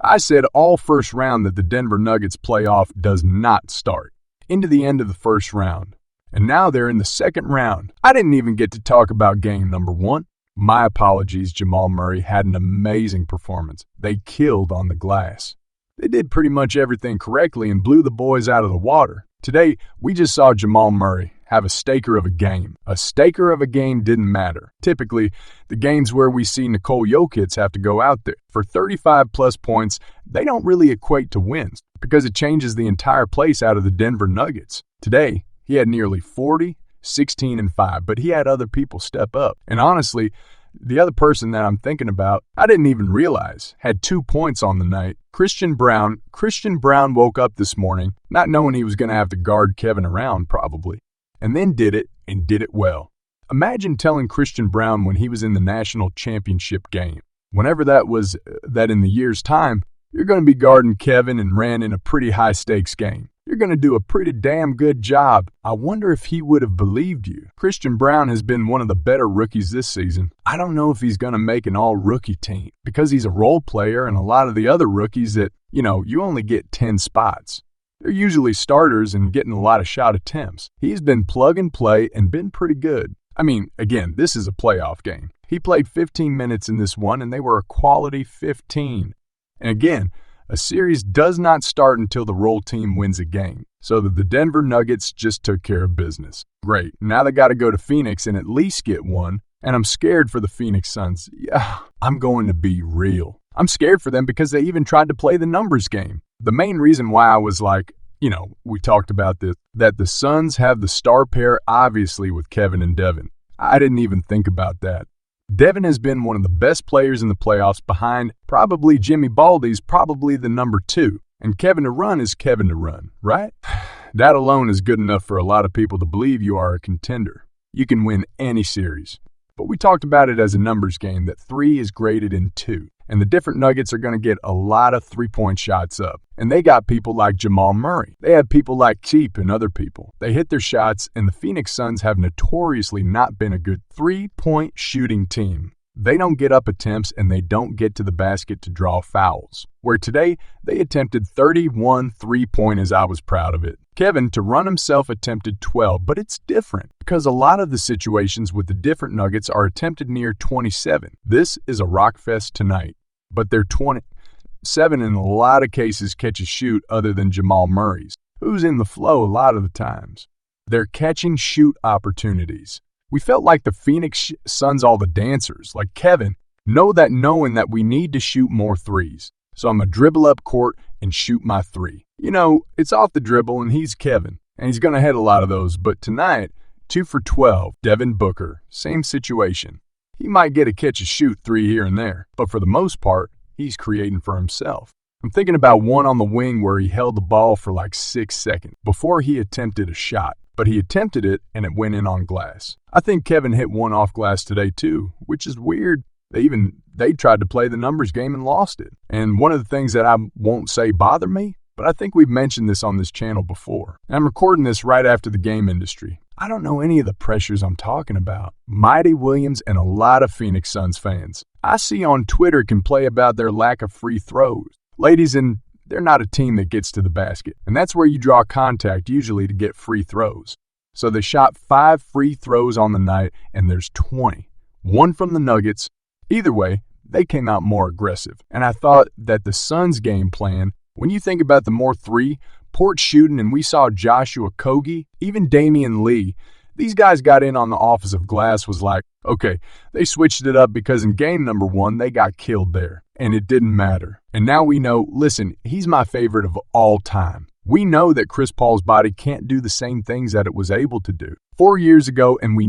I said all first round that the Denver Nuggets playoff does not start. Into the end of the first round. And now they're in the second round. I didn't even get to talk about game number 1. My apologies, Jamal Murray had an amazing performance. They killed on the glass. They did pretty much everything correctly and blew the boys out of the water. Today, we just saw Jamal Murray have a staker of a game. A staker of a game didn't matter. Typically, the games where we see Nikola Jokic have to go out there for 35-plus points, they don't really equate to wins because it changes the entire place out of the Denver Nuggets. Today, he had nearly 40, 16, and 5, but he had other people step up. And honestly, the other person that I'm thinking about, I didn't even realize, had 2 points on the night. Christian Brown woke up this morning, not knowing he was going to have to guard Kevin around, probably, and then did it, and did it well. Imagine telling Christian Brown when he was in the national championship game, whenever that was, that in the year's time, you're going to be guarding Kevin and ran in a pretty high-stakes game. You're going to do a pretty damn good job. I wonder if he would have believed you. Christian Brown has been one of the better rookies this season. I don't know if he's going to make an all-rookie team because he's a role player and a lot of the other rookies that, you only get 10 spots. They're usually starters and getting a lot of shot attempts. He's been plug and play and been pretty good. I mean, again, this is a playoff game. He played 15 minutes in this one and they were a quality 15. And again, a series does not start until the roll team wins a game, so that the Denver Nuggets just took care of business. Great, now they got to go to Phoenix and at least get one, and I'm scared for the Phoenix Suns. Yeah, I'm going to be real. I'm scared for them because they even tried to play the numbers game. The main reason why I was like, we talked about this, that the Suns have the star pair obviously with Kevin and Devin. I didn't even think about that. Devin has been one of the best players in the playoffs behind probably Jimmy Baldy's probably the number 2. And Kevin Durant is Kevin Durant, right? That alone is good enough for a lot of people to believe you are a contender. You can win any series. But we talked about it as a numbers game that 3 is graded in 2. And the different Nuggets are going to get a lot of three-point shots up. And they got people like Jamal Murray. They have people like Keep and other people. They hit their shots, and the Phoenix Suns have notoriously not been a good three-point shooting team. They don't get up attempts, and they don't get to the basket to draw fouls. Where today, they attempted 31 three-pointers. I was proud of it. Kevin, to run himself, attempted 12, but it's different because a lot of the situations with the different Nuggets are attempted near 27. This is a rock fest tonight, but they're 27 in a lot of cases catch a shoot other than Jamal Murray's, who's in the flow a lot of the times. They're catching shoot opportunities. We felt like the Phoenix Suns, all the dancers, like Kevin, knowing that we need to shoot more threes. So I'm going to dribble up court and shoot my 3. It's off the dribble and he's Kevin, and he's going to hit a lot of those. But tonight, 2 for 12, Devin Booker, same situation. He might get a catch and shoot 3 here and there, but for the most part, he's creating for himself. I'm thinking about one on the wing where he held the ball for like 6 seconds before he attempted a shot. But he attempted it and it went in on glass. I think Kevin hit one off glass today too, which is weird. They tried to play the numbers game and lost it. And one of the things that I won't say bother me, but I think we've mentioned this on this channel before. And I'm recording this right after the game industry. I don't know any of the pressures I'm talking about. Mighty Williams and a lot of Phoenix Suns fans I see on Twitter complain about their lack of free throws. Ladies, and they're not a team that gets to the basket. And that's where you draw contact usually to get free throws. So they shot 5 free throws on the night and there's 20. 1 from the Nuggets. Either way, they came out more aggressive. And I thought that the Suns' game plan, when you think about the more three-point shooting, and we saw Joshua Okogie, even Damian Lee, these guys got in on the offensive glass was like, okay, they switched it up because in game number 1, they got killed there. And it didn't matter. And now we know, listen, he's my favorite of all time. We know that Chris Paul's body can't do the same things that it was able to do 4 years ago, and we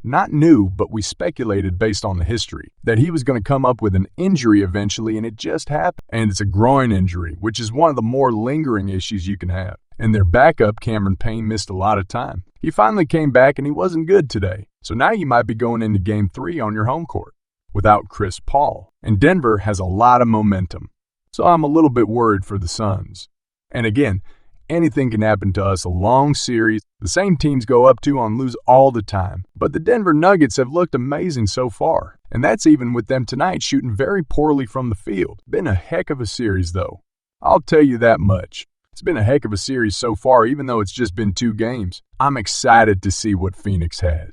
but we speculated based on the history that he was going to come up with an injury eventually, and it just happened. And it's a groin injury, which is one of the more lingering issues you can have. And their backup, Cameron Payne, missed a lot of time. He finally came back, and he wasn't good today. So now you might be going into Game 3 on your home court without Chris Paul. And Denver has a lot of momentum. So I'm a little bit worried for the Suns. And again, Anything can happen to us. A long series, the same teams go up to and lose all the time. But the Denver Nuggets have looked amazing so far. And that's even with them tonight shooting very poorly from the field. Been a heck of a series, though. I'll tell you that much. It's been a heck of a series so far, even though it's just been 2 games. I'm excited to see what Phoenix has.